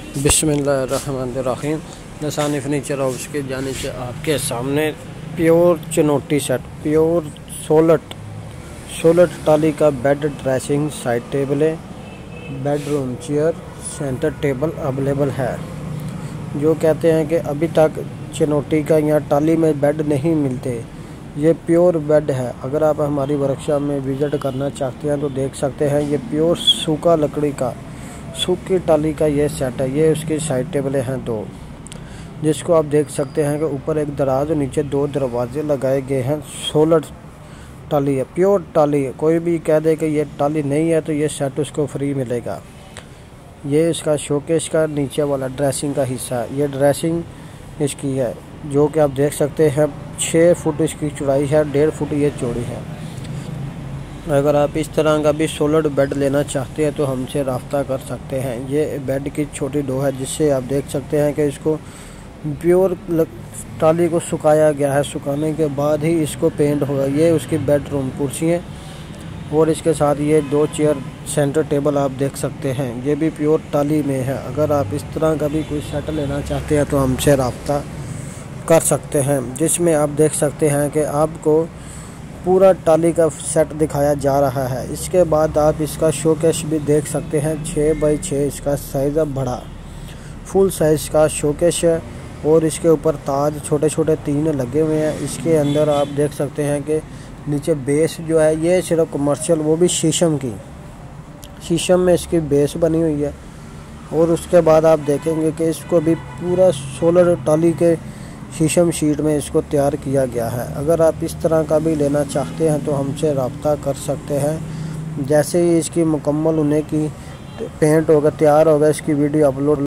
बिस्मिल्लाहिर्रहमानिर्रहीम। नसानी furniture house के जाने से आपके सामने प्योर चनोटी सेट, प्योर सोलट टाली का बेड, ड्रेसिंग, साइड टेबलें, bedroom chair, centre table available है। जो कहते हैं कि अभी तक चनोटी का या टाली में बेड नहीं मिलते, ये प्योर बेड है। अगर आप हमारी वर्कशॉप में विज़िट करना चाहते हैं तो देख सकते हैं। ये प्योर सूखा लकड़ी का, सूखी टाली का ये सेट है। ये उसकी साइड टेबलें हैं दो, जिसको आप देख सकते हैं कि ऊपर एक दराज और नीचे दो दरवाजे लगाए गए हैं। सोलर टाली है, प्योर टाली है। कोई भी कह दे कि ये टाली नहीं है तो ये सेट उसको फ्री मिलेगा। ये इसका शोकेस का नीचे वाला ड्रेसिंग का हिस्सा है। ये ड्रेसिंग इसकी है, जो कि आप देख सकते हैं 6 फुट इसकी चौड़ाई है, 1.5 फुट ये चौड़ी है। अगर आप इस तरह का भी सोलर बेड लेना चाहते हैं तो हमसे रब्ता कर सकते हैं। ये बेड की छोटी डो है, जिससे आप देख सकते हैं कि इसको प्योर टाली को सुखाया गया है। सुखाने के बाद ही इसको पेंट होगा। ये उसकी बेडरूम कुर्सी है और इसके साथ ये 2 चेयर, सेंटर टेबल आप देख सकते हैं। ये भी प्योर टाली में है। अगर आप इस तरह का भी कोई सेट लेना चाहते हैं तो हमसे रब्ता कर सकते हैं, जिसमें आप देख सकते हैं कि आपको पूरा टाली का सेट दिखाया जा रहा है। इसके बाद आप इसका शोकेस भी देख सकते हैं। 6 बाई 6 इसका साइज़ है, बड़ा फुल साइज़ का शोकेस है और इसके ऊपर ताज छोटे छोटे 3 लगे हुए हैं। इसके अंदर आप देख सकते हैं कि नीचे बेस जो है ये सिर्फ कमर्शियल, वो भी शीशम में इसकी बेस बनी हुई है। और उसके बाद आप देखेंगे कि इसको भी पूरा सोलर टाली के शीशम शीट में इसको तैयार किया गया है। अगर आप इस तरह का भी लेना चाहते हैं तो हमसे रब्ता कर सकते हैं। जैसे ही इसकी मुकम्मल होने की पेंट होगा, तैयार होगा, इसकी वीडियो अपलोड